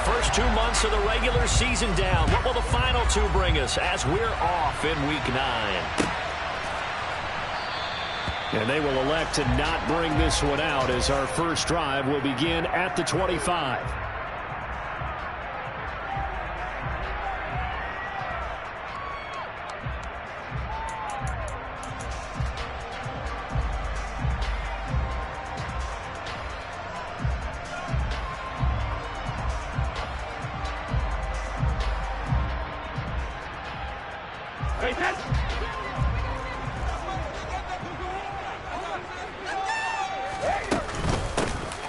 first 2 months of the regular season down. What will the final two bring us as we're off in Week 9? And they will elect to not bring this one out as our first drive will begin at the 25.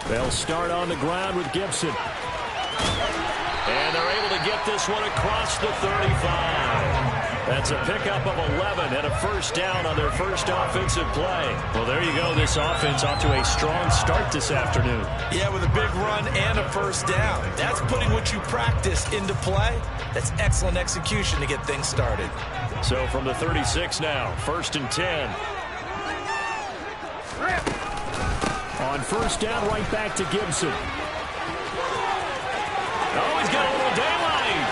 They'll start on the ground with Gibson. And they're able to get this one across the 35. That's a pickup of 11 and a first down on their first offensive play. Well, there you go. This offense off to a strong start this afternoon. Yeah, with a big run and a first down. That's putting what you practice into play. That's excellent execution to get things started. So from the 36 now, 1st and 10. On first down, right back to Gibson. Oh, he's got a little daylight.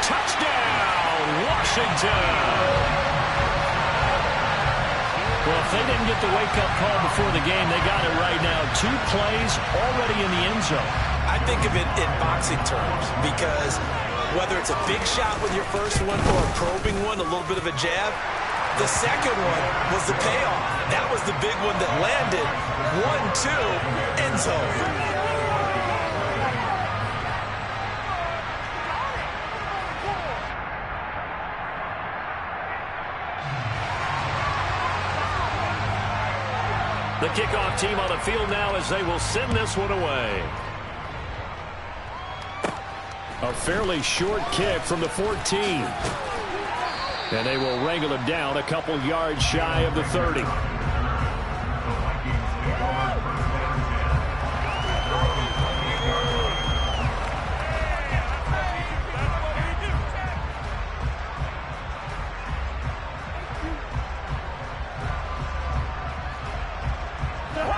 Touchdown, Washington. Well, if they didn't get the wake-up call before the game, they got it right now. 2 plays already in the end zone. I think of it in boxing terms because whether it's a big shot with your first one or a probing one, a little bit of a jab, the second one was the payoff. That was the big one that landed. 1-2, end zone. The kickoff team on the field now as they will send this one away. A fairly short kick from the 14. And they will wrangle him down a couple yards shy of the 30.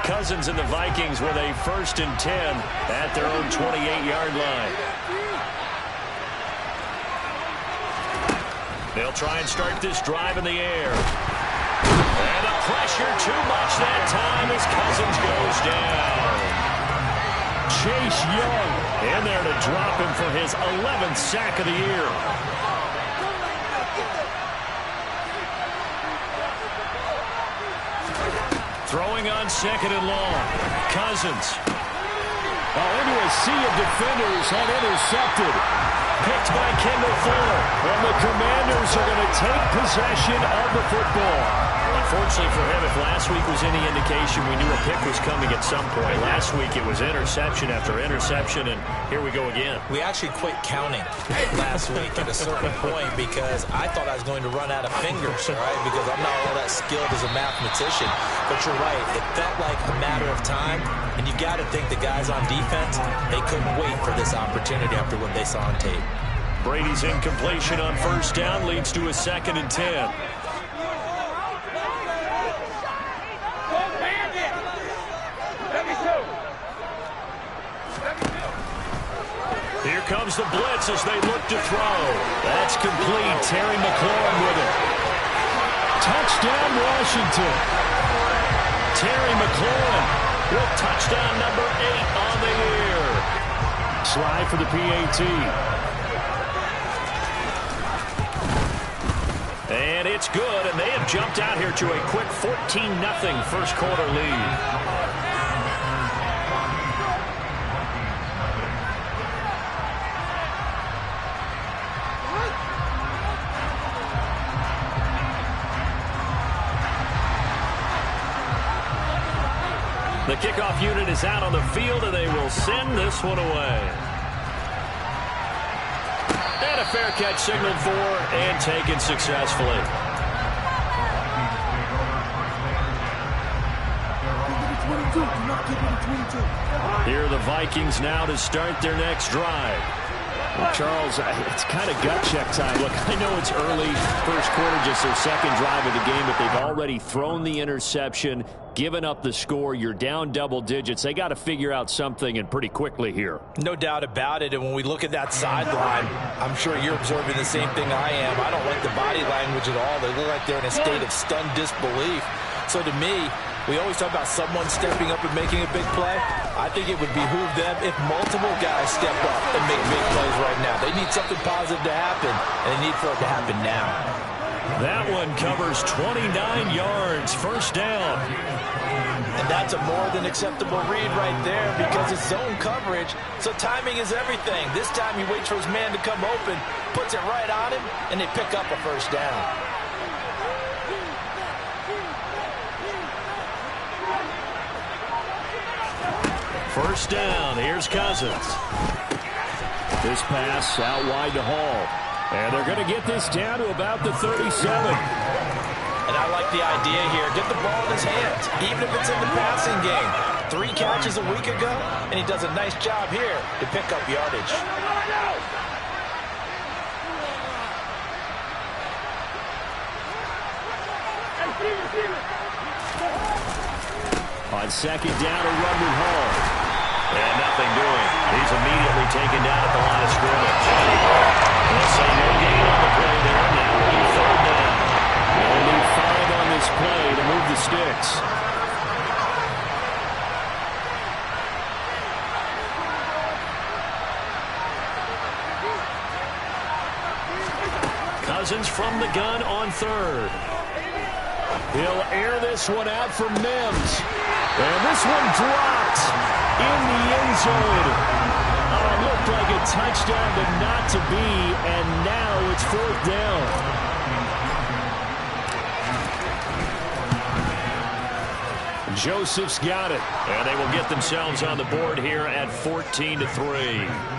Cousins and the Vikings with a 1st and 10 at their own 28-yard line. They'll try and start this drive in the air. And the pressure too much that time as Cousins goes down. Chase Young in there to drop him for his 11th sack of the year. Throwing on 2nd and long. Cousins. Into a sea of defenders and intercepted. Picked by Kendall Fuller. And the Commanders are going to take possession of the football. Unfortunately for him, if last week was any indication, we knew a pick was coming at some point. Last week it was interception after interception, and here we go again. We actually quit counting last week at a certain point because I thought I was going to run out of fingers, right? Because I'm not all that skilled as a mathematician. But you're right. It felt like a matter of time, and you got to think the guys on defense, they couldn't wait for this opportunity after what they saw on tape. Brady's incompletion on first down leads to a 2nd and 10. Here comes the blitz as they look to throw. That's complete. Terry McLaurin with it. Touchdown, Washington. Terry McLaurin with touchdown number 8 on the year. Slide for the PAT. And it's good, and they have jumped out here to a quick 14-0 first quarter lead. The kickoff unit is out on the field, and they will send this one away. And a fair catch signaled for and taken successfully. Here are the Vikings now to start their next drive. Well, Charles, it's kind of gut check time. Look, I know it's early, first quarter, just their second drive of the game, but they've already thrown the interception, given up the score. You're down double digits. They got to figure out something, and pretty quickly here. No doubt about it. And when we look at that sideline, I'm sure you're observing the same thing I am. I don't like the body language at all. They look like they're in a state of stunned disbelief. So to me, we always talk about someone stepping up and making a big play. I think it would behoove them if multiple guys step up and make big plays right now. They need something positive to happen, and they need for it to happen now. That one covers 29 yards, first down. And that's a more than acceptable read right there because it's zone coverage, so timing is everything. This time he waits for his man to come open, puts it right on him, and they pick up a first down. First down, here's Cousins. This pass out wide to Hall. And they're going to get this down to about the 37. And I like the idea here. Get the ball in his hands, even if it's in the passing game. 3 catches a week ago, and he does a nice job here to pick up yardage. On second down, a run with Hall. And nothing doing. He's immediately taken down at the line of scrimmage. They'll say no gain on the play there. Now it'll be third down. They'll need 5 on this play to move the sticks. Cousins from the gun on third. He'll air this one out for Mims. And this one dropped in the end zone. Oh, it looked like a touchdown, but not to be. And now it's fourth down. Joseph's got it. And they will get themselves on the board here at 14-3.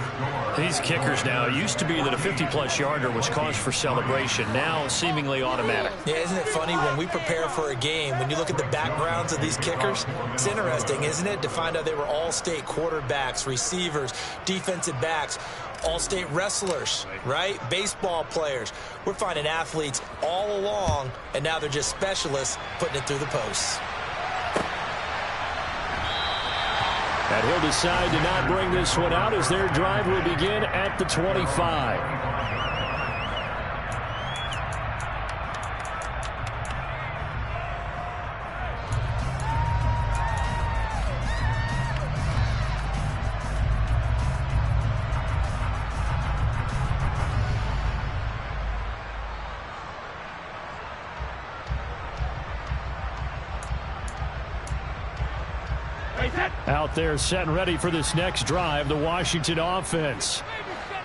These kickers now, it used to be that a 50-plus yarder was cause for celebration. Now seemingly automatic. Yeah, isn't it funny when we prepare for a game, when you look at the backgrounds of these kickers, it's interesting, isn't it, to find out they were all-state quarterbacks, receivers, defensive backs, all-state wrestlers, right? Baseball players. We're finding athletes all along, and now they're just specialists putting it through the posts. And he'll decide to not bring this one out as their drive will begin at the 25. Out there set and ready for this next drive, the Washington offense.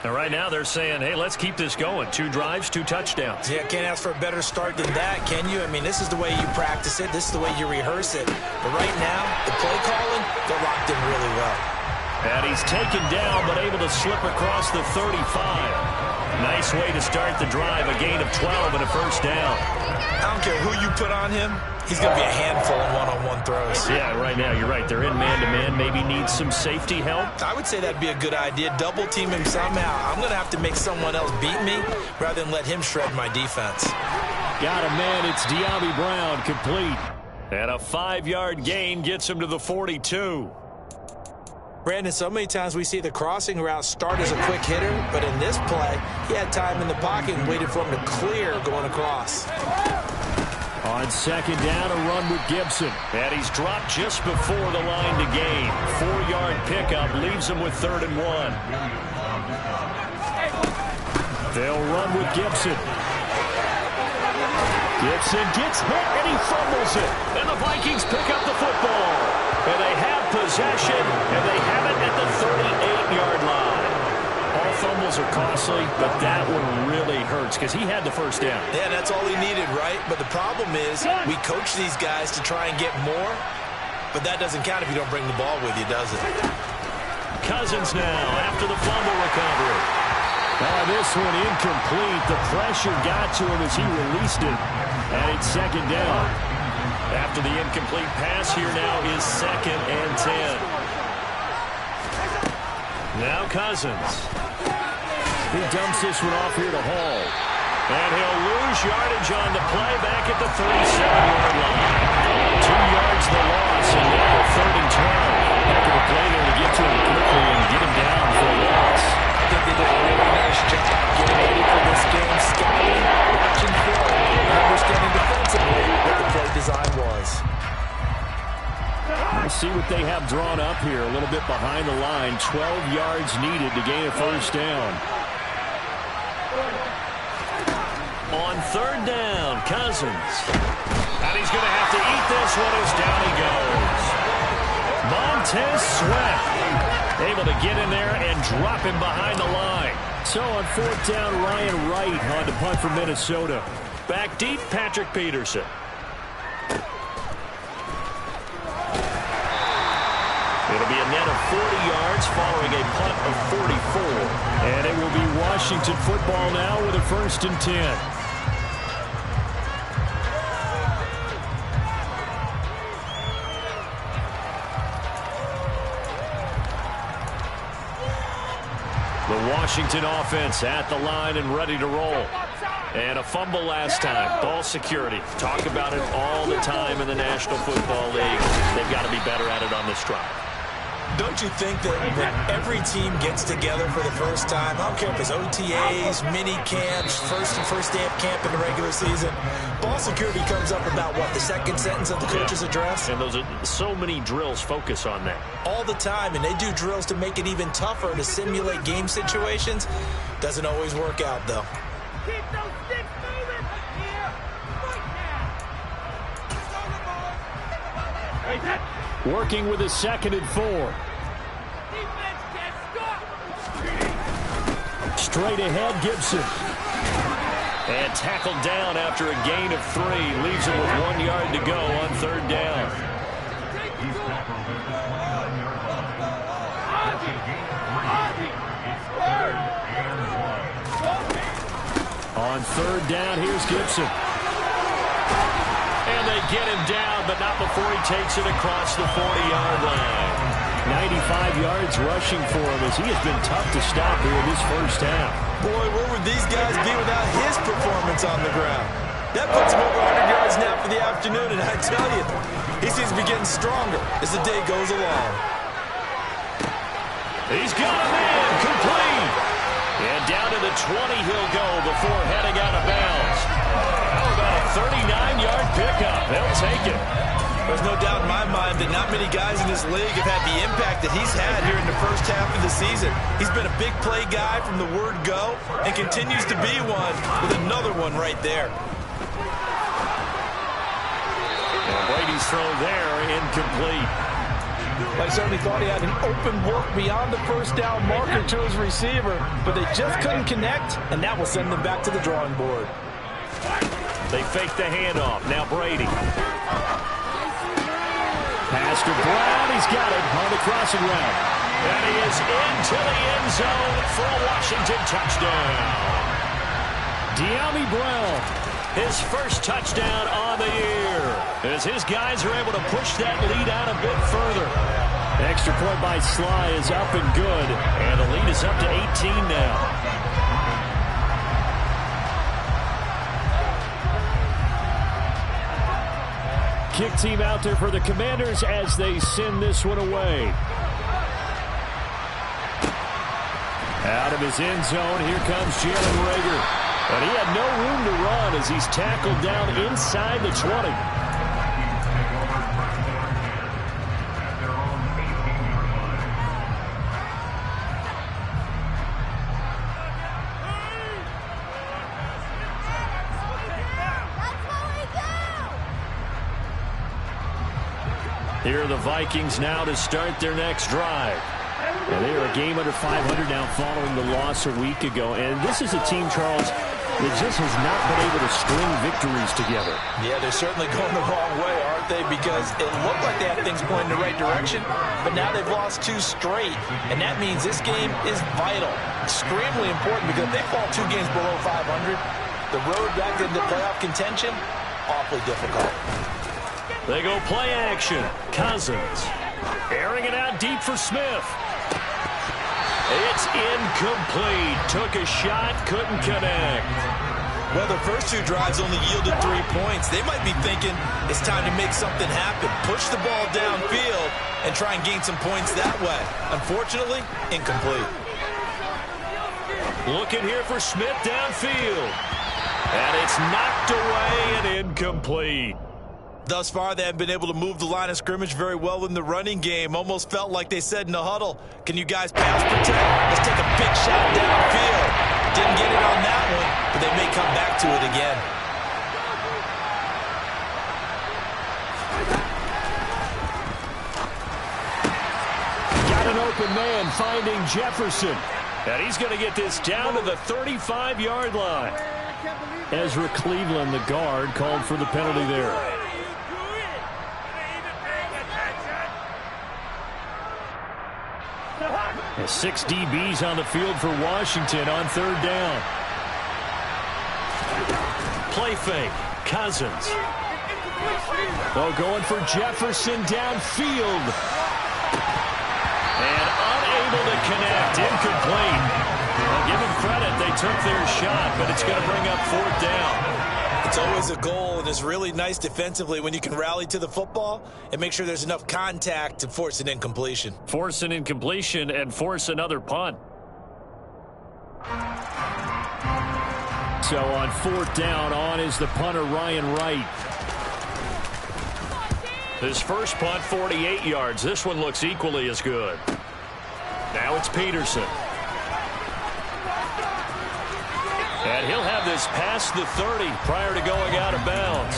And right now they're saying, hey, let's keep this going. 2 drives, 2 touchdowns. Yeah, can't ask for a better start than that, can you? I mean, this is the way you practice it. This is the way you rehearse it. But right now, the play calling, they're locked in really well. And he's taken down, but able to slip across the 35. Nice way to start the drive, a gain of 12 and a first down. I don't care who you put on him. He's going to be a handful in one-on-one throws. Yeah, right now, you're right. They're in man-to-man. Maybe needs some safety help. I would say that'd be a good idea. Double team him somehow. I'm going to have to make someone else beat me rather than let him shred my defense. Got a man. It's De'Ami Brown, complete. And a 5-yard gain gets him to the 42. Brandon, so many times we see the crossing route start as a quick hitter, but in this play, he had time in the pocket and waited for him to clear going across. On second down, a run with Gibson. And he's dropped just before the line to gain. 4-yard pickup leaves him with 3rd and 1. They'll run with Gibson. Gibson gets hit and he fumbles it. And the Vikings pick up the football. And they have possession, and they have it at the 38-yard line. All fumbles are costly, but that one really hurts because he had the first down. Yeah, that's all he needed, right? But the problem is we coach these guys to try and get more, but that doesn't count if you don't bring the ball with you, does it? Cousins now after the fumble recovery. This one incomplete. The pressure got to him as he released it, and it's second down. After the incomplete pass, here now is 2nd and 10. Now Cousins. He dumps this one off here to Hall. And he'll lose yardage on the play back at the 37-yard line. 2 yards the loss, and now 3rd and 12. Heck of a play there to get to him quickly and get him down for a loss. I think they did a really nice job getting ready for this game, scouting, watching film, and understanding defensively what the play design was. We'll see what they have drawn up here. A little bit behind the line. 12 yards needed to gain a first down. On 3rd down, Cousins. And he's going to have to eat this one as down he goes. Montez Sweat able to get in there and drop him behind the line. So on 4th down, Ryan Wright on to punt for Minnesota. Back deep, Patrick Peterson. It'll be a net of 40 yards following a punt of 44. And it will be Washington football now with a 1st and 10. The Washington offense at the line and ready to roll. And a fumble last time. Ball security. Talk about it all the time in the National Football League. They've got to be better at it on this drive. Don't you think that when every team gets together for the first time, I don't care if it's OTAs, mini camps, first day of camp in the regular season, ball security comes up about what, the 2nd sentence of the coach's address? And those are so many drills focus on that. All the time, and they do drills to make it even tougher to simulate game situations. Doesn't always work out, though. Keep those sticks moving! Here! Right now! Working with a 2nd and 4. Defense can't stop! Straight ahead, Gibson. And tackled down after a gain of 3. Leaves him with 1 yard to go on 3rd down. On 3rd down, here's Gibson. And they get him down, but not before he takes it across the 40-yard line. 95 yards rushing for him as he has been tough to stop here in this first half. Boy, where would these guys be without his performance on the ground? That puts him over 100 yards now for the afternoon, and I tell you, he seems to be getting stronger as the day goes along. He's got a man complete. And down to the 20 he'll go before heading out of bounds. How about a 39-yard pickup? They'll take it. There's no doubt in my mind that not many guys in this league have had the impact that he's had here in the first half of the season. He's been a big play guy from the word go and continues to be one with another one right there. And Brady's throw there, incomplete. I certainly thought he had an open look beyond the first down marker to his receiver, but they just couldn't connect, and that will send them back to the drawing board. They fake the handoff. Now Brady. Pass to Brown. He's got it on the crossing route. And he is into the end zone for a Washington touchdown. De'Ami Brown, his first touchdown on the year, as his guys are able to push that lead out a bit further. Extra point by Sly is up and good, and the lead is up to 18 now. Kick team out there for the Commanders as they send this one away. Out of his end zone, here comes Jalen Reagor. And he had no room to run as he's tackled down inside the 20. Here are the Vikings now to start their next drive. And they are a game under 500 now following the loss a week ago. And this is a team, Charles, that just has not been able to string victories together. Yeah, they're certainly going the wrong way, aren't they? Because it looked like they had things pointing in the right direction, but now they've lost 2 straight. And that means this game is vital, extremely important, because if they fall 2 games below 500, the road back into playoff contention, awfully difficult. They go play action. Cousins airing it out deep for Smith. It's incomplete. Took a shot, couldn't connect. Well, the first two drives only yielded 3 points. They might be thinking it's time to make something happen. Push the ball downfield and try and gain some points that way. Unfortunately, incomplete. Looking here for Smith downfield. And it's knocked away and incomplete. Thus far, they haven't been able to move the line of scrimmage very well in the running game. Almost felt like they said in the huddle, can you guys pass protect? Let's take a big shot downfield. Didn't get it on that one, but they may come back to it again. Got an open man finding Jefferson. And he's going to get this down to the 35-yard line. Ezra Cleveland, the guard, called for the penalty there. And 6 DBs on the field for Washington on 3rd down. Play fake. Cousins. Oh, going for Jefferson downfield. And unable to connect. Incomplete. Well, give them credit. They took their shot, but it's going to bring up 4th down. It's always a goal, and it's really nice defensively when you can rally to the football and make sure there's enough contact to force an incompletion. Force an incompletion and force another punt. So on 4th down, on is the punter, Ryan Wright. His first punt, 48 yards. This one looks equally as good. Now it's Peterson. And he'll have this past the 30 prior to going out of bounds.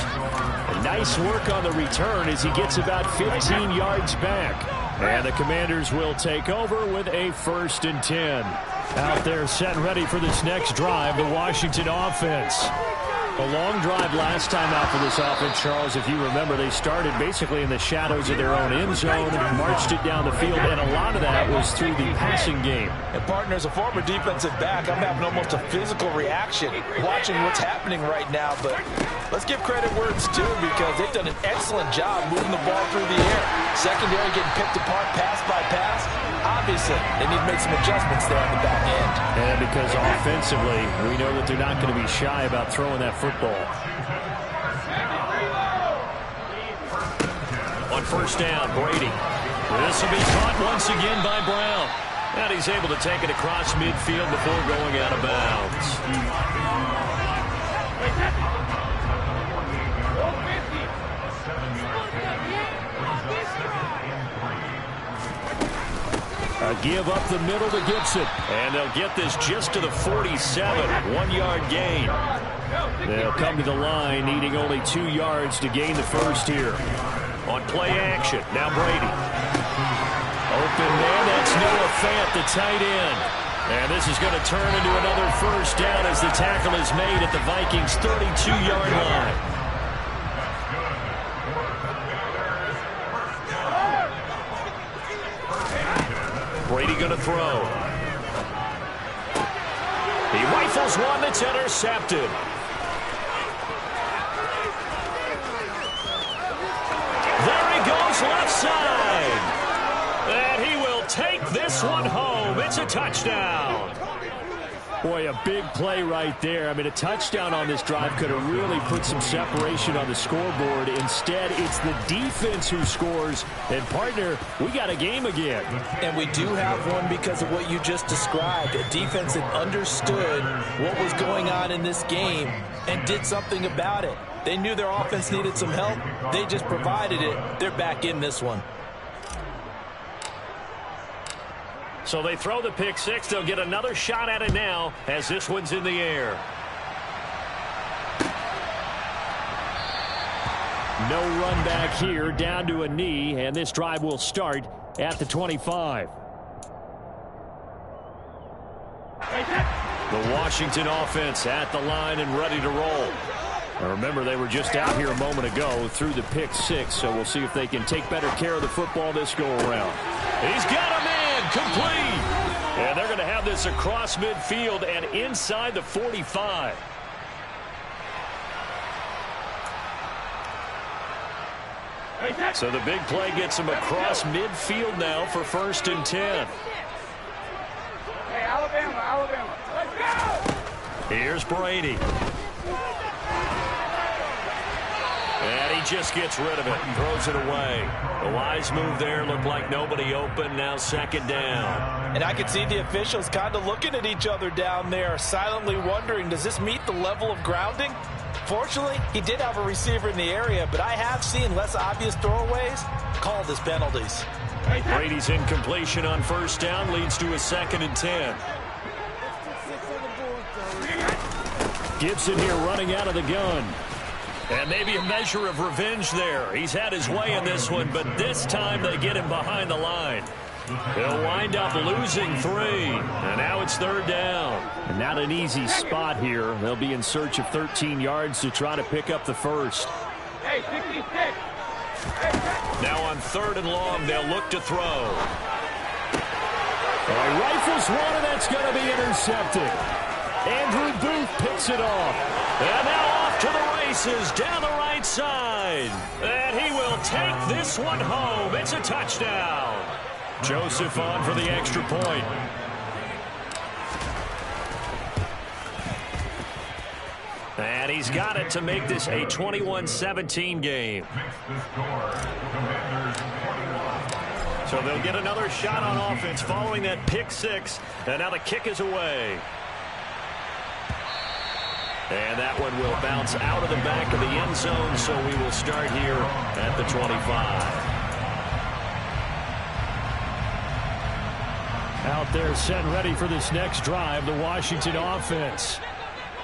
And nice work on the return as he gets about 15 yards back. And the Commanders will take over with a 1st and 10. Out there set and ready for this next drive, the Washington offense. A long drive last time out for this offense, Charles. If you remember, they started basically in the shadows of their own end zone, marched it down the field, and a lot of that was through the passing game. And, partner, as a former defensive back, I'm having almost a physical reaction watching what's happening right now. But let's give credit where it's due because they've done an excellent job moving the ball through the air. Secondary getting picked apart pass by pass. Obviously, they need to make some adjustments there on the back end. And because offensively, we know that they're not going to be shy about throwing that football. On 1st down, Brady. This will be caught once again by Brown. And he's able to take it across midfield before going out of bounds. A give up the middle to Gibson. And they'll get this just to the 47. 1-yard gain. They'll come to the line needing only 2 yards to gain the first here. On play action, now Brady. Open man, that's Noah Fant, the tight end. And this is going to turn into another 1st down as the tackle is made at the Vikings' 32-yard line. Brady going to throw. He rifles one that's intercepted. There he goes left side. And he will take this one home. It's a touchdown. Boy, a big play right there. I mean, a touchdown on this drive could have really put some separation on the scoreboard. Instead, it's the defense who scores. And, partner, we got a game again. And we do have one because of what you just described. A defense that understood what was going on in this game and did something about it. They knew their offense needed some help. They just provided it. They're back in this one. So they throw the pick six. They'll get another shot at it now as this one's in the air. No run back here, down to a knee, and this drive will start at the 25. The Washington offense at the line and ready to roll. Now remember, they were just out here a moment ago through the pick six, so we'll see if they can take better care of the football this go around. He's got a man. Complete. And they're going to have this across midfield and inside the 45. So the big play gets him across midfield now for 1st and 10. Here's Brady. And he just gets rid of it and throws it away. The wise move there. Looked like nobody open. Now second down. And I can see the officials kind of looking at each other down there, silently wondering, does this meet the level of grounding? Fortunately, he did have a receiver in the area, but I have seen less obvious throwaways called as penalties. Brady's incompletion on first down leads to a 2nd and 10. Gibson here running out of the gun. And maybe a measure of revenge there. He's had his way in this one, but this time they get him behind the line. He'll wind up losing 3. And now it's 3rd down. And not an easy spot here. They'll be in search of 13 yards to try to pick up the first. Hey, 66. Now on 3rd and long, they'll look to throw. He rifles one, and that's going to be intercepted. Andrew Booth picks it off. And now off to the races down the right side. And he will take this one home. It's a touchdown. Joseph on for the extra point. And he's got it to make this a 21-17 game. So they'll get another shot on offense following that pick 6. And now the kick is away. And that one will bounce out of the back of the end zone, so we will start here at the 25. Out there set and ready for this next drive, the Washington offense.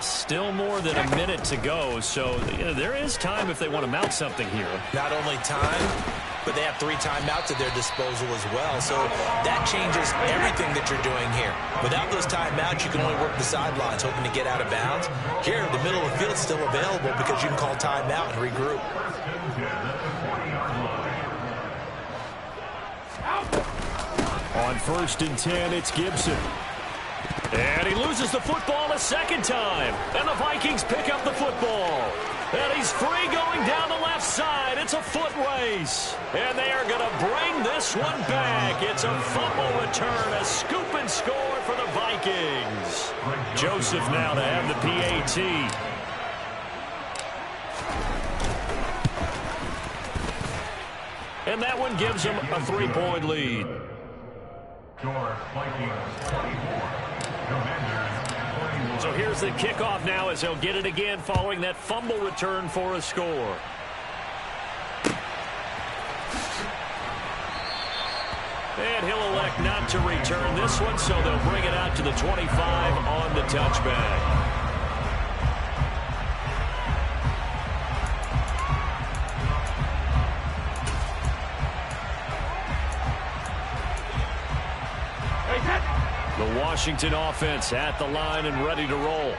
Still more than a minute to go, so there is time if they want to mount something here. Not only time, but they have 3 timeouts at their disposal as well. So that changes everything that you're doing here. Without those timeouts, you can only work the sidelines, hoping to get out of bounds. Here, the middle of the field is still available because you can call timeout and regroup. On 1st and 10, it's Gibson. And he loses the football a second time. And the Vikings pick up the football. And he's free going down the left side. It's a foot race. And they are going to bring this one back. It's a fumble return, a scoop and score for the Vikings. Joseph now to have the PAT. And that one gives them a 3-point lead. So here's the kickoff now as he'll get it again following that fumble return for a score. And he'll elect not to return this one, so they'll bring it out to the 25 on the touchback. The Washington offense at the line and ready to roll.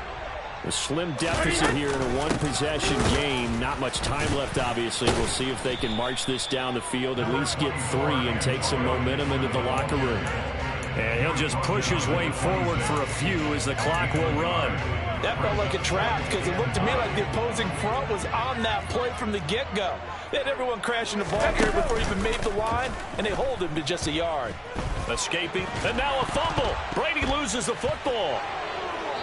A slim deficit here in a one-possession game. Not much time left, obviously. We'll see if they can march this down the field, at least get 3 and take some momentum into the locker room. And he'll just push his way forward for a few as the clock will run. That felt like a trap because it looked to me like the opposing front was on that play from the get-go. They had everyone crashing the ball carrier before he even made the line, and they hold him to just a yard. Escaping, and now a fumble. Brady loses the football.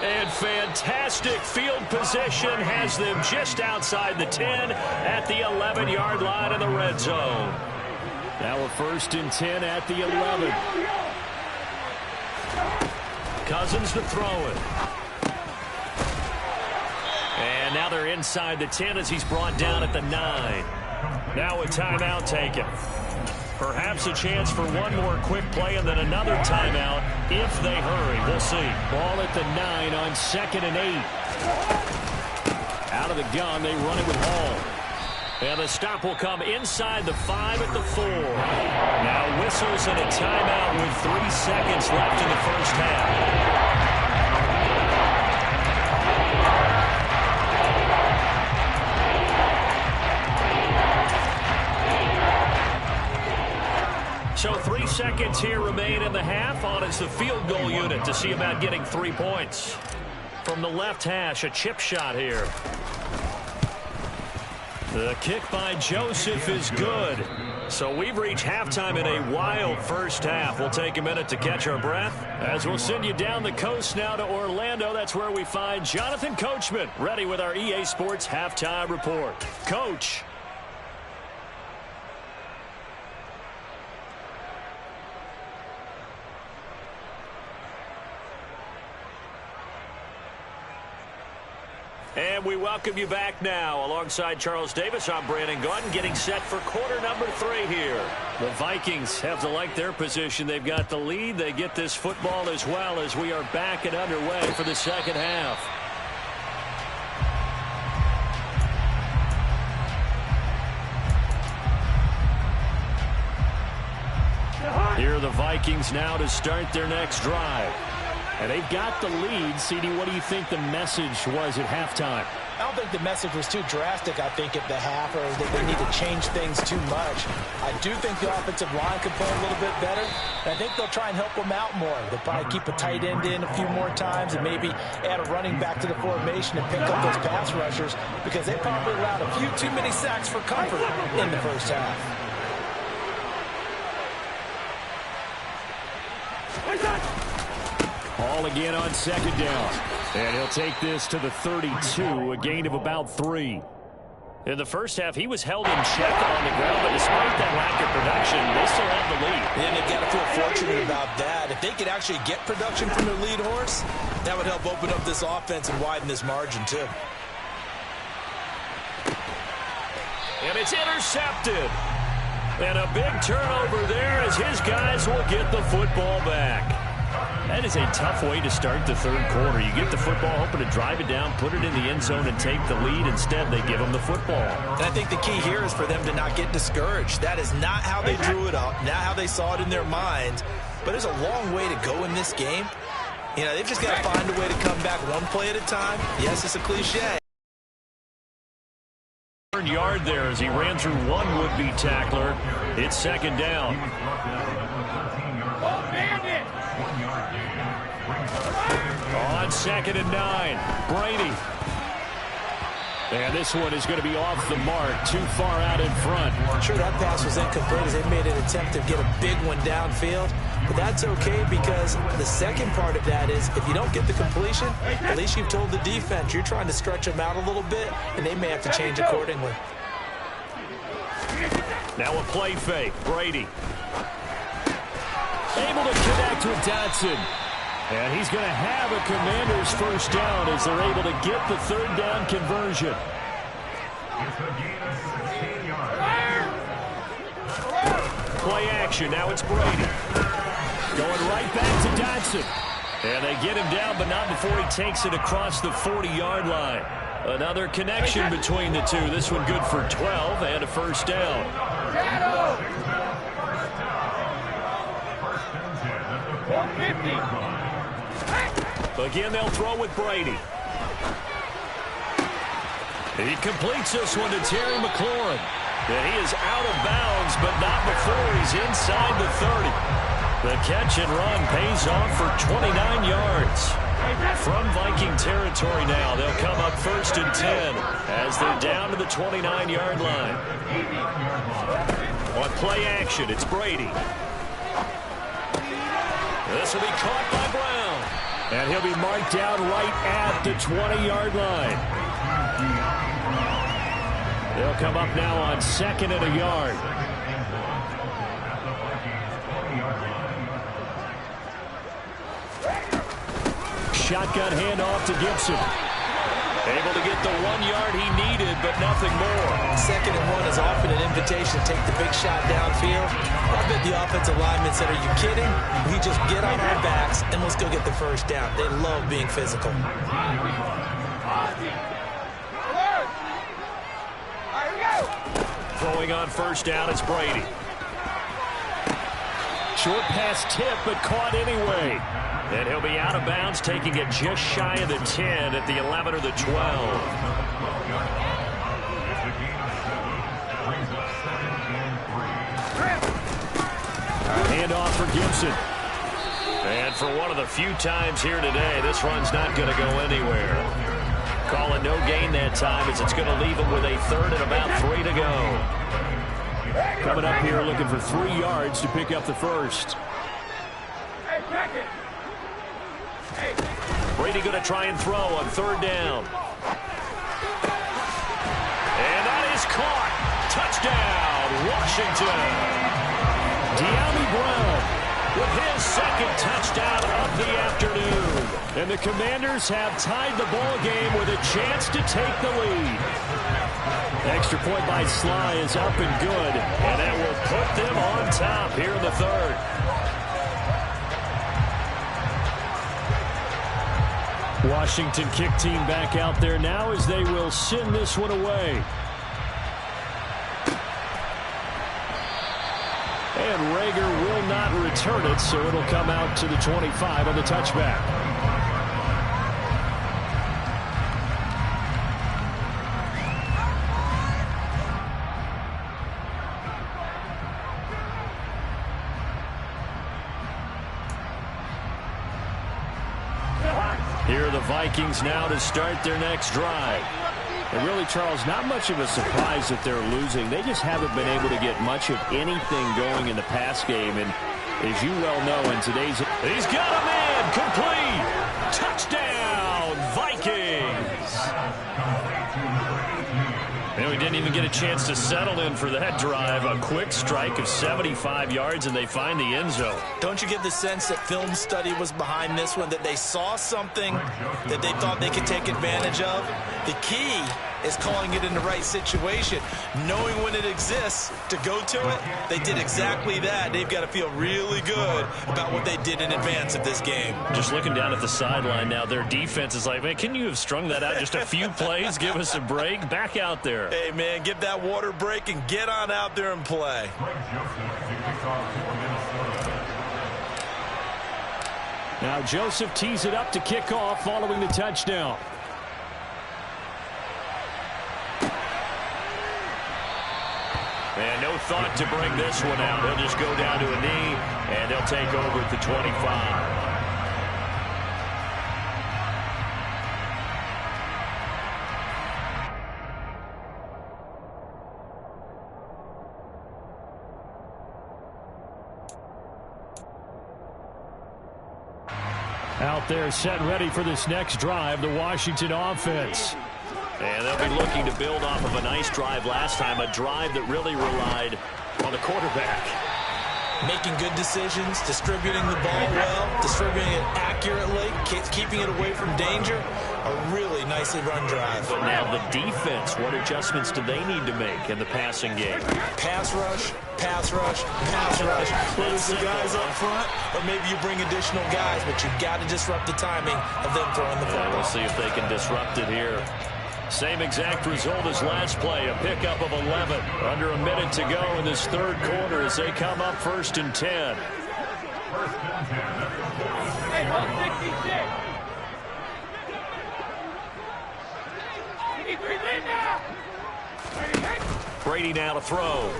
And fantastic field position has them just outside the 10 at the 11-yard line in the red zone. Now a 1st and 10 at the 11. Cousins to throw it. And now they're inside the 10 as he's brought down at the 9. Now a timeout taken. Perhaps a chance for one more quick play and then another timeout if they hurry. We'll see. Ball at the 9 on 2nd and 8. Out of the gun, they run it with Hall. And the stop will come inside the 5 at the 4. Now whistles and a timeout with 3 seconds left in the first half. So 3 seconds here remain in the half on as the field goal unit to see about getting 3 points. From the left hash, a chip shot here. The kick by Joseph is good. So we've reached halftime in a wild first half. We'll take a minute to catch our breath as we'll send you down the coast now to Orlando. That's where we find Jonathan Coachman ready with our EA Sports halftime report. Coach. And we welcome you back now. Alongside Charles Davis, I'm Brandon Gaudin, getting set for quarter number 3 here. The Vikings have to like their position. They've got the lead. They get this football as well as we are back and underway for the second half. Here are the Vikings now to start their next drive. And they've got the lead. CD, what do you think the message was at halftime? I don't think the message was too drastic, I think, at the half, or that they need to change things too much. I do think the offensive line could play a little bit better. And I think they'll try and help them out more. They'll probably keep a tight end in a few more times and maybe add a running back to the formation and pick up those pass rushers because they probably allowed a few too many sacks for comfort in the first half. Ball again on second down. And he'll take this to the 32, a gain of about 3. In the first half, he was held in check on the ground, but despite that lack of production, they still have the lead. And they've got to feel fortunate about that. If they could actually get production from their lead horse, that would help open up this offense and widen this margin, too. And it's intercepted. And a big turnover there as his guys will get the football back. That is a tough way to start the third quarter. You get the football, hoping to drive it down, put it in the end zone, and take the lead. Instead, they give them the football. And I think the key here is for them to not get discouraged. That is not how they drew it up, not how they saw it in their minds. But there's a long way to go in this game. You know, they've just got to find a way to come back one play at a time. Yes, it's a cliche. Yard there as he ran through one would-be tackler. It's second down. On 2nd and 9, Brady. And this one is going to be off the mark, too far out in front. Sure, that pass was incomplete as they made an attempt to get a big one downfield. But that's okay because the second part of that is if you don't get the completion, at least you've told the defense you're trying to stretch them out a little bit, and they may have to change accordingly. Now a play fake. Brady. Able to connect with Dotson. And he's going to have a Commanders first down as they're able to get the third down conversion. Play action. Now it's Brady. Going right back to Dotson. And they get him down, but not before he takes it across the 40-yard line. Another connection between the two. This one good for 12 and a first down. Again, they'll throw with Brady. He completes this one to Terry McLaurin. And he is out of bounds, but not before he's inside the 30. The catch and run pays off for 29 yards. From Viking territory now, they'll come up 1st and 10 as they're down to the 29-yard line. On play action, it's Brady. This will be caught by Brown. And he'll be marked down right at the 20-yard line. They'll come up now on 2nd and a yard. Shotgun handoff to Gibson. Able to get the 1 yard he needed, but nothing more. 2nd and 1 is often an invitation to take the big shot downfield. I bet the offensive linemen said, are you kidding? We just get on our backs and let's go get the first down. They love being physical. Throwing on first down, it's Brady. Short pass tip, but caught anyway. And he'll be out of bounds, taking it just shy of the 10 at the 11 or the 12. Handoff for Gibson. And for one of the few times here today, this run's not going to go anywhere. Call it no gain that time as it's going to leave him with a 3rd and about 3 to go. Coming up here looking for 3 yards to pick up the first. Brady going to try and throw on 3rd down. And that is caught. Touchdown, Washington. De'Ami Brown with his 2nd touchdown of the afternoon. And the Commanders have tied the ball game with a chance to take the lead. Extra point by Sly is up and good, and that will put them on top here in the 3rd. Washington kick team back out there now as they will send this one away. And Rager will not return it, so it'll come out to the 25 on the touchback. Here are the Vikings now to start their next drive. And really, Charles, not much of a surprise that they're losing. They just haven't been able to get much of anything going in the pass game. And as you well know, in today's... He's got a man! Complete! Touchdown, Vikings! And we didn't even get a chance to settle in for that drive. A quick strike of 75 yards, and they find the end zone. Don't you get the sense that film study was behind this one, that they saw something that they thought they could take advantage of? The key is calling it in the right situation, knowing when it exists to go to it. They did exactly that. They've got to feel really good about what they did in advance of this game. Just looking down at the sideline now, their defense is like, man, can you have strung that out just a few plays? Give us a break. Back out there. Hey, man, give that water break and get on out there and play. Now Joseph tees it up to kick off following the touchdown. And no thought to bring this one out. They'll just go down to a knee, and they'll take over at the 25. Out there set ready for this next drive, the Washington offense. And they'll be looking to build off of a nice drive last time, a drive that really relied on the quarterback. Making good decisions, distributing the ball well, distributing it accurately, keeping it away from danger. A really nicely run drive. But now the defense, what adjustments do they need to make in the passing game? Pass rush, pass rush, pass rush. Whether it's the guys up front, or maybe you bring additional guys, but you've got to disrupt the timing of them throwing the ball. We'll see if they can disrupt it here. Same exact result as last play, a pickup of 11. Under a minute to go in this 3rd quarter as they come up 1st and 10. Hey, 166. Brady now to throw.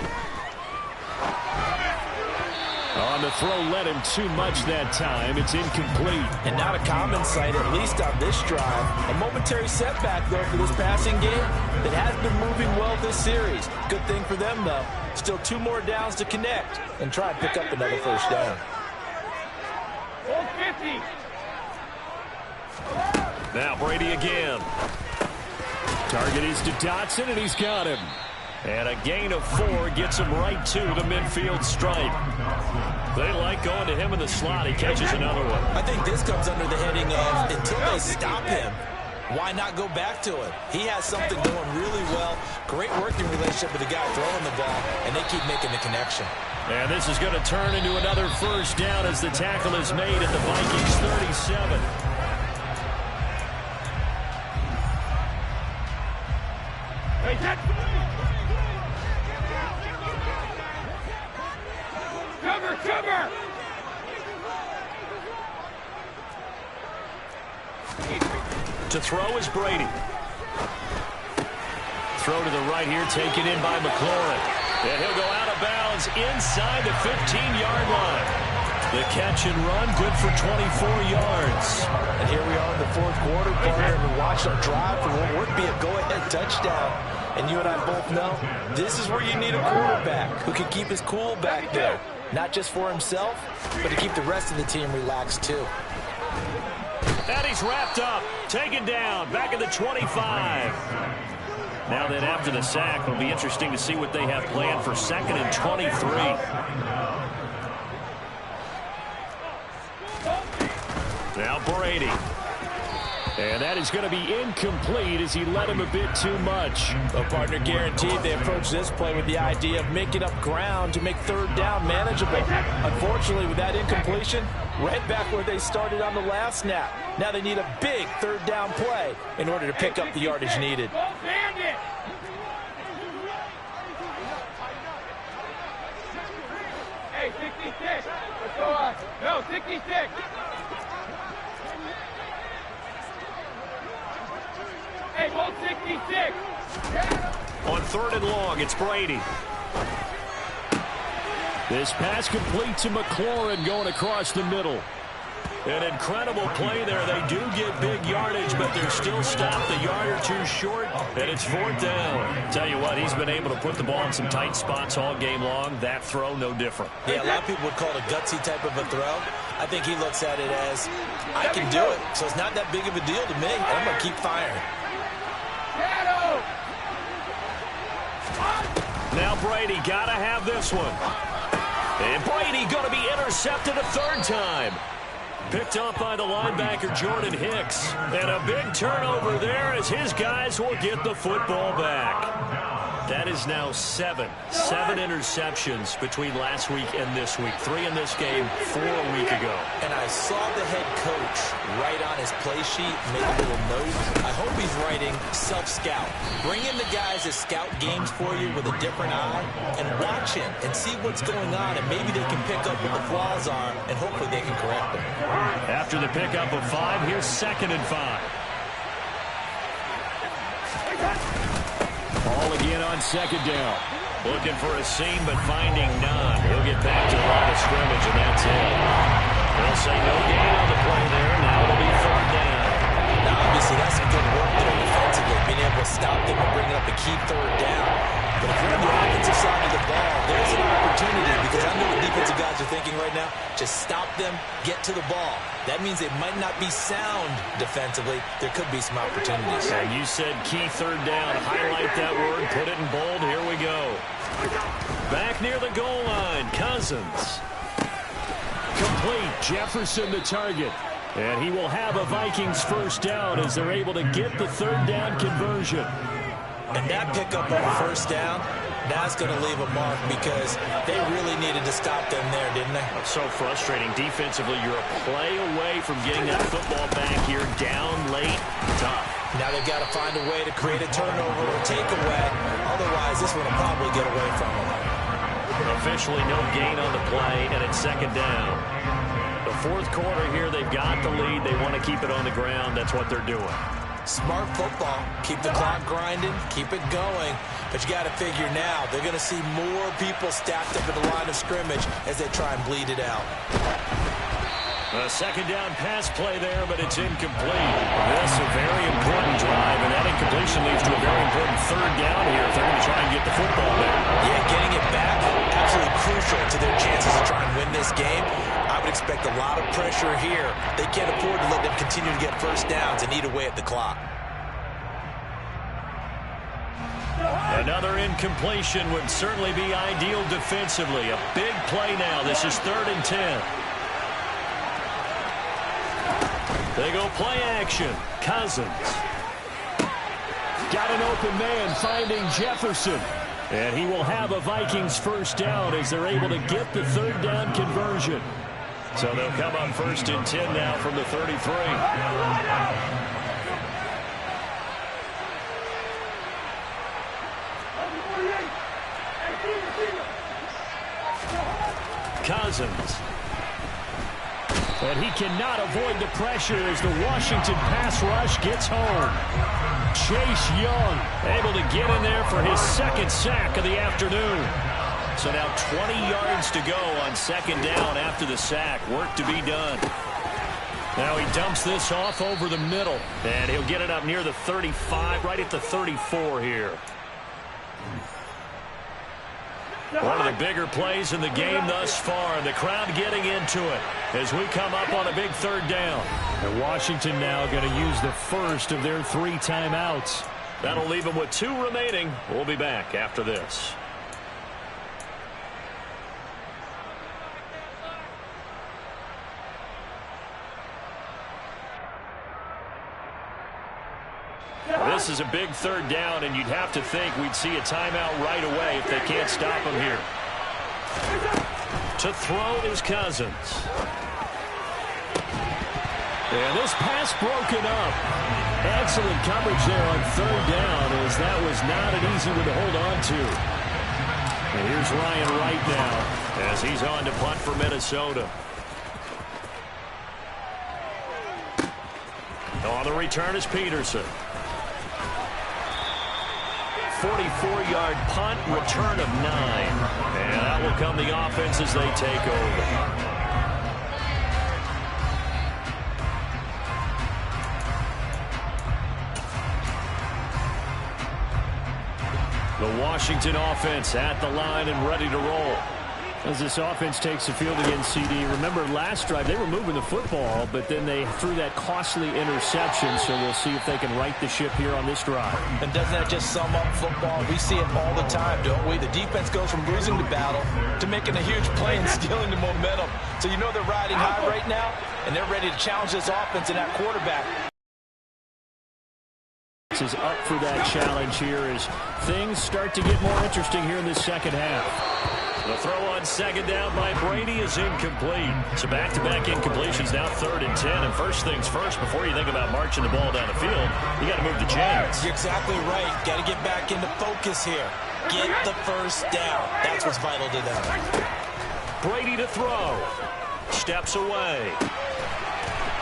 On the throw, led him too much that time. It's incomplete. And not a common sight, at least on this drive. A momentary setback, though, for this passing game that has been moving well this series. Good thing for them, though. Still 2 more downs to connect and try and pick up another 1st down. 150. Now Brady again. Target is to Dotson, and he's got him. And a gain of 4 gets him right to the midfield stripe. They like going to him in the slot. He catches another one. I think this comes under the heading of until they stop him, why not go back to it? He has something going really well. Great working relationship with the guy throwing the ball, and they keep making the connection. And this is going to turn into another 1st down as the tackle is made at the Vikings 37. Hey, cover! To throw is Brady. Throw to the right here, taken in by McLaurin. And he'll go out of bounds inside the 15-yard line. The catch and run, good for 24 yards. And here we are in the 4th quarter, partner, and we watched our drive for what would be a go-ahead touchdown. And you and I both know this is where you need a quarterback who can keep his cool back there. Not just for himself, but to keep the rest of the team relaxed too. And he's wrapped up, taken down, back at the 25. Now then, after the sack, it'll be interesting to see what they have planned for 2nd and 23. Now Brady. And that is going to be incomplete as he led him a bit too much. Well, partner, guaranteed they approach this play with the idea of making up ground to make 3rd down manageable. Unfortunately, with that incompletion, right back where they started on the last snap. Now they need a big 3rd down play in order to pick up the yardage needed. Hey, 66. Let's go on. No, 66. Hey, ball 66. On 3rd and long, it's Brady. This pass complete to McLaurin going across the middle. An incredible play there. They do get big yardage, but they're still stopped a yard or two short, and it's 4th down. Tell you what, he's been able to put the ball in some tight spots all game long. That throw, no different. Yeah, a lot of people would call it a gutsy type of a throw. I think he looks at it as, I can do it, so it's not that big of a deal to me, and I'm going to keep firing. Now Brady got to have this one. And Brady going to be intercepted a 3rd time. Picked up by the linebacker, Jordan Hicks. And a big turnover there as his guys will get the football back. That is now 7 interceptions between last week and this week. 3 in this game, 4 a week ago. And I saw the head coach write on his play sheet, make a little note. I hope he's writing self-scout. Bring in the guys that scout games for you with a different eye and watch him and see what's going on, and maybe they can pick up what the flaws are, and hopefully they can correct them. After the pickup of 5, here's 2nd and 5. Ball again on 2nd down. Looking for a seam, but finding none. He'll get back to the line of scrimmage, and that's it. They'll say no gain on the play there. Now it'll be 3rd down. Now, obviously, that's some good work there defensively, being able to stop them and bringing up a key 3rd down. But if you're on the offensive side of the ball, there's an opportunity, because I know the defensive guys are thinking right now, just stop them, get to the ball. That means it might not be sound defensively. There could be some opportunities. And you said key 3rd down. Highlight that word. Put it in bold. Here we go. Back near the goal line. Cousins. Complete. Jefferson the target. And he will have a Vikings 1st down as they're able to get the 3rd down conversion. And that pickup on a 1st down, that's going to leave a mark, because they really needed to stop them there, didn't they? So frustrating. Defensively, you're a play away from getting that football back here down late. Tough. Now they've got to find a way to create a turnover or takeaway. Otherwise, this one will probably get away from them. Officially no gain on the play, and it's 2nd down. The 4th quarter here, they've got the lead. They want to keep it on the ground. That's what they're doing. Smart football. Keep the clock grinding. Keep it going. But you got to figure now, they're going to see more people stacked up at the line of scrimmage as they try and bleed it out. A 2nd down pass play there, but it's incomplete. This is a very important drive, and that incompletion leads to a very important 3rd down here if they're going to try and get the football there. Yeah, getting it back, absolutely crucial to their chances to try and win this game. I would expect a lot of pressure here. They can't afford to let them continue to get 1st downs and eat away at the clock. Another incompletion would certainly be ideal defensively. A big play now. This is 3rd and 10. They go play action. Cousins. Got an open man finding Jefferson. And he will have a Vikings 1st down as they're able to get the 3rd down conversion. So they'll come up 1st and 10 now from the 33. Cousins. And he cannot avoid the pressure as the Washington pass rush gets home. Chase Young able to get in there for his 2nd sack of the afternoon. So now 20 yards to go on 2nd down after the sack. Work to be done. Now he dumps this off over the middle. And he'll get it up near the 35, right at the 34 here. One of the bigger plays in the game thus far. The crowd getting into it as we come up on a big third down. And Washington now going to use the first of their 3 timeouts. That'll leave them with 2 remaining. We'll be back after this. This is a big third down, and you'd have to think we'd see a timeout right away if they can't stop him here. To throw is Cousins. And this pass broken up. Excellent coverage there on third down, as that was not an easy one to hold on to. And here's Ryan Wright now as he's on to punt for Minnesota. On the return is Peterson. 44-yard punt, return of 9. And that will come the offense as they take over. The Washington offense at the line and ready to roll. As this offense takes the field against CD, remember last drive they were moving the football, but then they threw that costly interception, so we'll see if they can right the ship here on this drive. And doesn't that just sum up football? We see it all the time, don't we? The defense goes from losing the battle to making a huge play and stealing the momentum. So you know they're riding high right now, and they're ready to challenge this offense and that quarterback. Is up for that challenge here as things start to get more interesting here in this second half. The throw on second down by Brady is incomplete. So back-to-back incompletions, now 3rd and 10. And first things first, before you think about marching the ball down the field, you got to move the chains. You're exactly right. Got to get back into focus here. Get the first down. That's what's vital to them. Brady to throw. Steps away.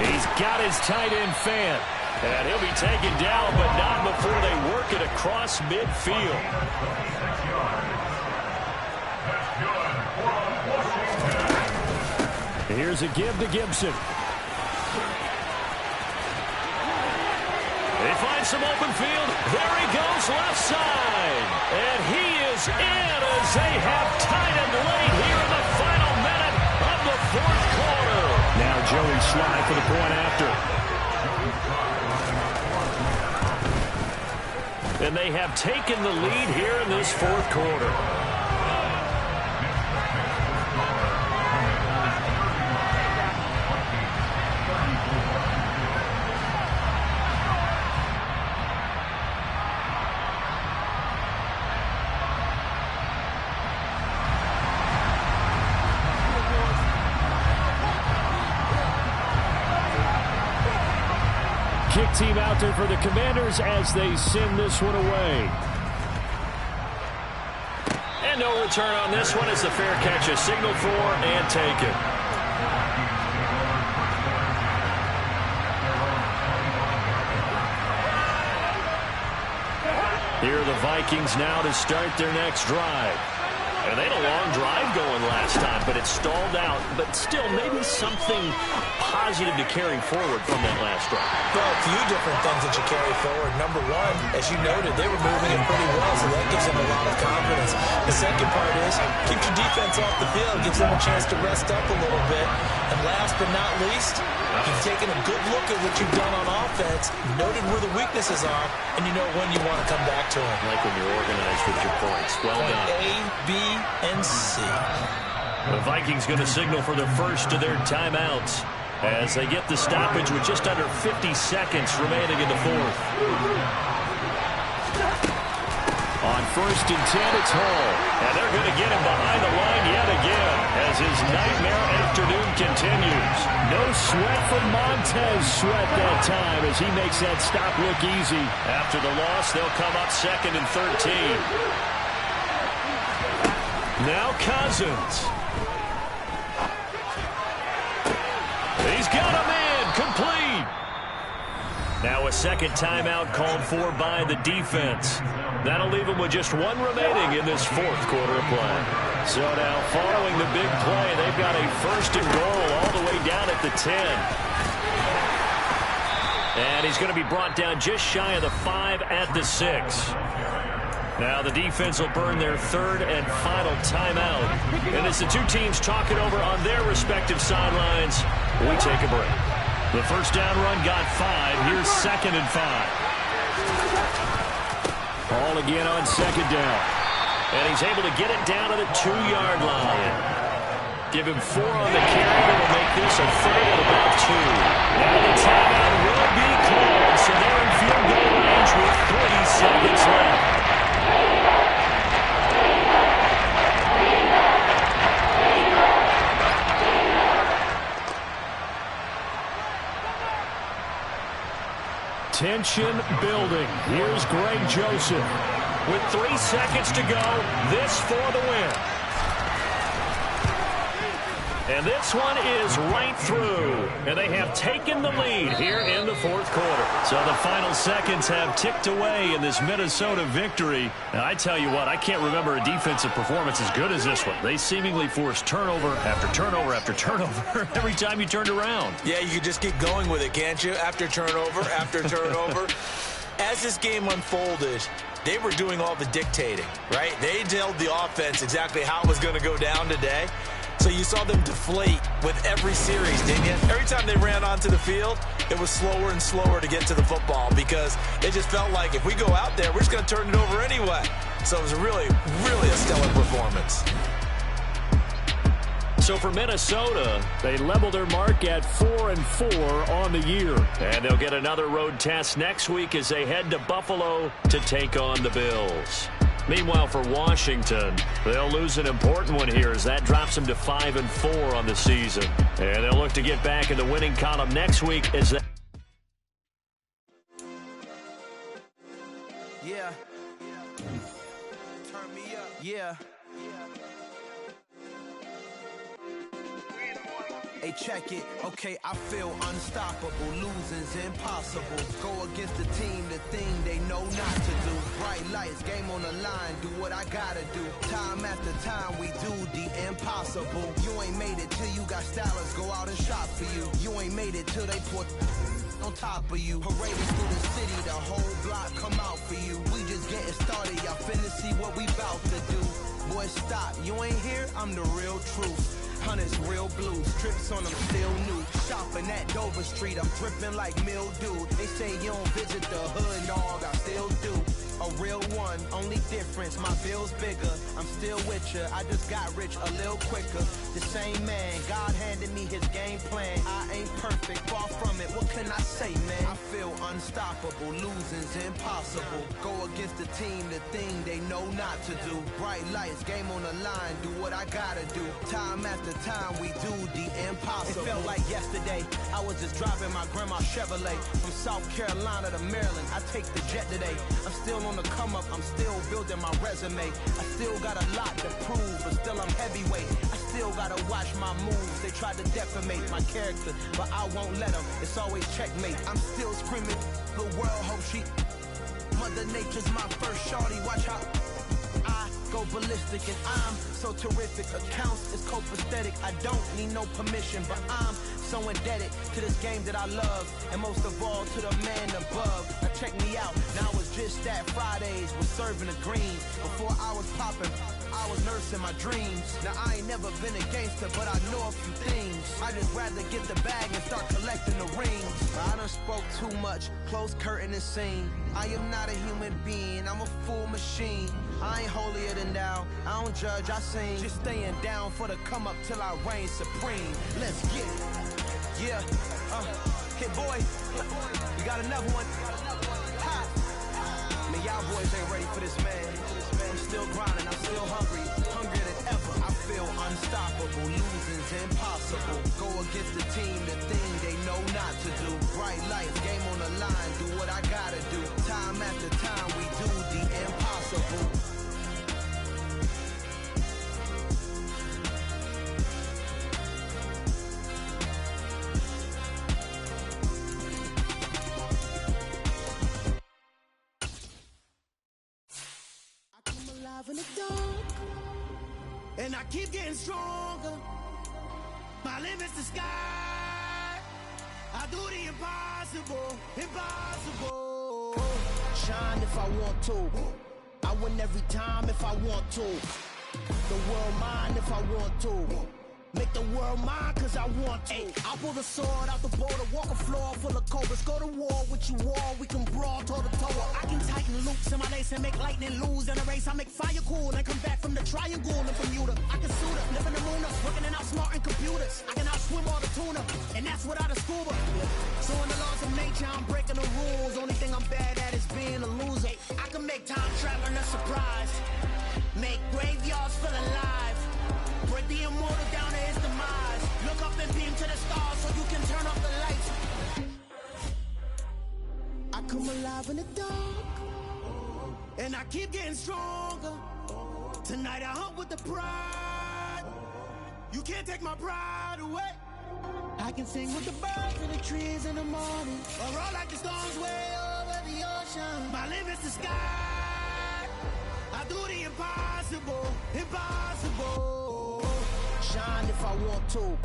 He's got his tight end fan. And he'll be taken down, but not before they work it across midfield. Here's a give to Gibson. They find some open field. There he goes, left side. And he is in as they have tied it late here in the final minute of the 4th quarter. Now Joey Sly for the point after. And they have taken the lead here in this 4th quarter. Kick team out there for the Commanders as they send this one away. And no return on this one as the fair catch is signaled for and taken. Here are the Vikings now to start their next drive. And they had a long drive going last time, but it stalled out. But still, maybe something positive to carry forward from that last drive. Well, a few different things that you carry forward. Number one, as you noted, they were moving it pretty well, so that gives them a lot of confidence. The second part is, keep your defense off the field, gives them a chance to rest up a little bit. And last but not least, you've taken a good look at what you've done on offense, noted where the weaknesses are, and you know when you want to come back to them. Like when you're organized with your points. Well Point done. A, B, and C. The Vikings going to signal for the first of their timeouts as they get the stoppage with just under 50 seconds remaining in the 4th. On 1st and 10, it's Hall. And they're going to get him behind the line yet again as his nightmare afternoon continues. No sweat from Montez Sweat that time as he makes that stop look easy. After the loss, they'll come up 2nd and 13. Now Cousins. He's got him in, complete. Now a second timeout called for by the defense. That'll leave them with just 1 remaining in this 4th quarter of play. So now following the big play, they've got a 1st and goal all the way down at the 10. And he's going to be brought down just shy of the 5 at the 6. Now the defense will burn their third and final timeout. And as the two teams talk it over on their respective sidelines, we take a break. The first down run got 5. Here's 2nd and 5. Ball again on 2nd down. And he's able to get it down to the 2-yard line. Give him 4 on the carry. That'll make this a 3rd and about 2. Now the timeout will be called. So they're in field goal range with 3 seconds left. Tension building. Here's Greg Joseph. With 3 seconds to go, this for the win. And this one is right through. And they have taken the lead here in the 4th quarter. So the final seconds have ticked away in this Minnesota victory. And I tell you what, I can't remember a defensive performance as good as this one. They seemingly forced turnover after turnover after turnover every time you turned around. Yeah, you could just keep going with it, can't you? After turnover, after turnover. As this game unfolded, they were doing all the dictating, right? They told the offense exactly how it was going to go down today. So you saw them deflate with every series, didn't you? Every time they ran onto the field, it was slower and slower to get to the football because it just felt like if we go out there, we're just going to turn it over anyway. So it was really, really a stellar performance. So for Minnesota, they level their mark at 4-4 on the year. And they'll get another road test next week as they head to Buffalo to take on the Bills. Meanwhile, for Washington, they'll lose an important one here as that drops them to 5-4 on the season. And they'll look to get back in the winning column next week as that. Yeah. Turn me up. Yeah. Hey, check it. Okay, I feel unstoppable. Losing's impossible. Go against the team, the thing they know not to do. Bright lights, game on the line. Do what I gotta do. Time after time, we do the impossible. You ain't made it till you got stylists go out and shop for you. You ain't made it till they put on top of you. Parading through the city, the whole block come out for you. We just getting started. Y'all finna see what we bout to do. Boy, stop. You ain't here? I'm the real truth. Hunters, real blue, strips on them still new. Shopping at Dover Street, I'm dripping like mildew. They say you don't visit the hood, dog, I still do. A real one, only difference, my bill's bigger. I'm still with ya, I just got rich a little quicker. The same man, God handed me his game plan. I ain't perfect, far from it, what can I say, man? I feel unstoppable, losing's impossible. Go against the team, the thing they know not to do. Bright lights, game on the line, do what I gotta do. Time after time, we do the impossible. It felt like yesterday, I was just driving my grandma's Chevrolet. From South Carolina to Maryland, I take the jet today. I'm still on the come up, I'm still building my resume. I still got a lot to prove, but still I'm heavyweight. I still gotta watch my moves. They tried to defamate my character, but I won't let them. It's always checkmate. I'm still screaming, the world hope she. Mother Nature's my first shorty, watch how I go ballistic and I'm so terrific. Accounts is copacetic. I don't need no permission, but I'm so indebted to this game that I love, and most of all to the man above. Now check me out, now it's just that Fridays was serving the green. Before I was popping, I was nursing my dreams. Now I ain't never been a gangster, but I know a few things. I just rather get the bag and start collecting the rings. I done spoke too much, close curtain and scene. I am not a human being, I'm a full machine. I ain't holier than thou, I don't judge, I sing. Just staying down for the come up till I reign supreme. Let's get it. Yeah, Kid Boy, we got another one. Ha! Man, y'all boys ain't ready for this, man. I'm still grinding, I'm still hungry, hungrier than ever. I feel unstoppable, losing's impossible. Go against the team, the thing they know not to do. Bright lights, game on the line, do what I gotta do. Time after time, we do the impossible. In the dark, and I keep getting stronger. My limit's the sky. I do the impossible, impossible. Shine if I want to. I I win every time if I want to. The world mine if I want to. Make the world mine cause I want to. I pull the sword out the border, walk a floor full of cobras. Go to war with you all, we can brawl toe to toe. I can tighten loops in my lace and make lightning lose in a race. I make fire cool and come back from the triangle in Bermuda. I can suit up, live in the moon up, working and outsmarting computers. I can outswim all the tuna, and that's without a scuba. So in the laws of nature, I'm breaking the rules. Only thing I'm bad at is being a loser. I can make time traveling a surprise, make graveyards feel alive, break the immortal down to his demise. Look up and beam to the stars so you can turn off the lights. I come alive in the dark, and I keep getting stronger. Tonight I hunt with the pride. You can't take my pride away. I can sing with the birds and the trees in the morning, or roll like the storms way over the ocean. My limit's the sky. I do the impossible, impossible. Shine if I want to.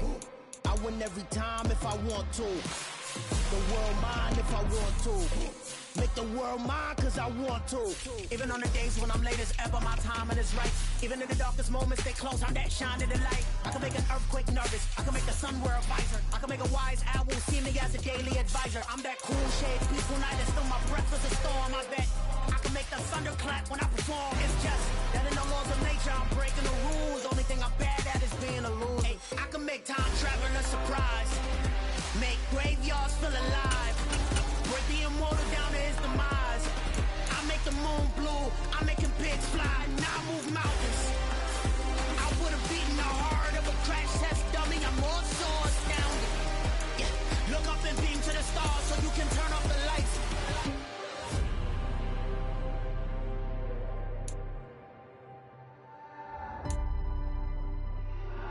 I win every time if I want to. The world mine if I want to. Make the world mine cause I want to. Even on the days when I'm late as ever, my timing is right. Even in the darkest moments, stay close, I'm that shining the light. I can make an earthquake nervous, I can make the sun wear a visor. I can make a wise owl see me as a daily advisor. I'm that cool shade, peaceful night, and still my breath is a storm. I bet I can make the thunder clap when I perform. It's just that in the laws of nature, I'm breaking the rules. Only thing I'm bad at is being a loser. I can make time traveling a surprise, make graveyards feel alive, break the immortal down to his demise. I make the moon blue, I'm making pigs fly, now I move mountains. I would've beaten the heart of a crash test dummy, I'm more so astounded. Yeah. Look up and beam to the stars so you can turn off the lights.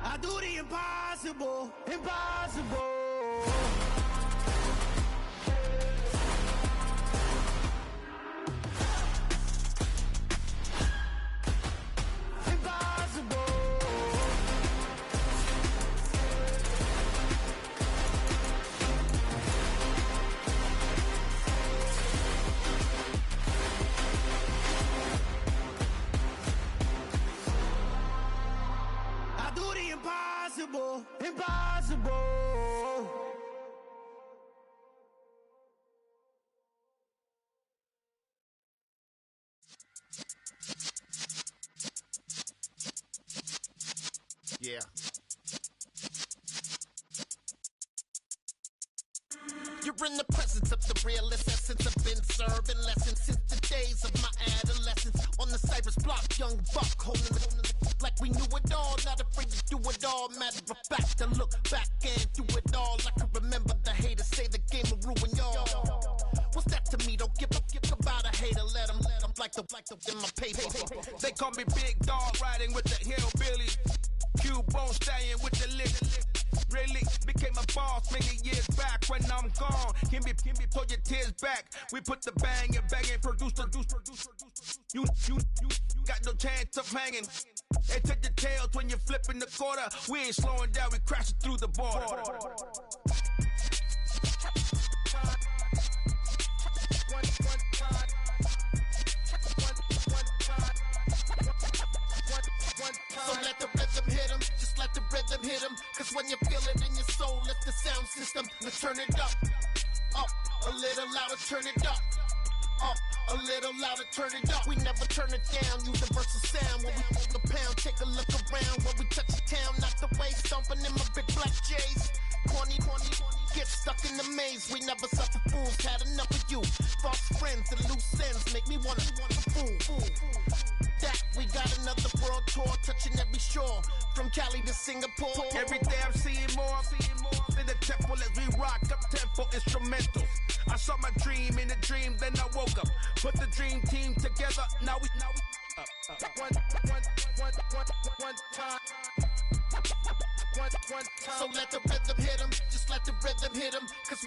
I do the impossible, impossible. Impossible, impossible. Yeah. You're in the presence of the realest essence. I've been serving lessons since the days of my adolescence. On the Cypress block, young buck holding it like we knew it all. Not afraid to do it all. Matter of fact, to look back and do it all. I can remember the haters say the game will ruin y'all. What's that to me? Don't give about a hater. Let them like the in my paper. They call me Big Dog, riding with the hillbilly. Q-Bone stallion with the lick. Really became a boss many years back. When I'm gone, can be pull your tears back. We put the bang and produce. You got no chance of hanging. They take the tails when you're flipping the quarter. We ain't slowing down, we crashing through the border. So let the rhythm hit him, just let the rhythm hit him. Cause when you feel it in your soul, lift the sound system. Let's turn it up, a little louder, turn it up. A little louder, turn it up. We never turn it down, universal sound. When we pull the pound, take a look around. When we touch the town, not the way, stomping in my big black J's. Corny, get stuck in the maze. We never suffer fools, had enough of you. False friends and loose ends make me wanna fool. That we got another world tour, touching every shore, from Cali to Singapore. Every day I'm seeing more in the temple as we rock up tempo instrumentals. I saw my dream in a dream, then I woke up. Put the dream team together, now we one time. So let the rhythm hit him, just let the rhythm hit him. Cause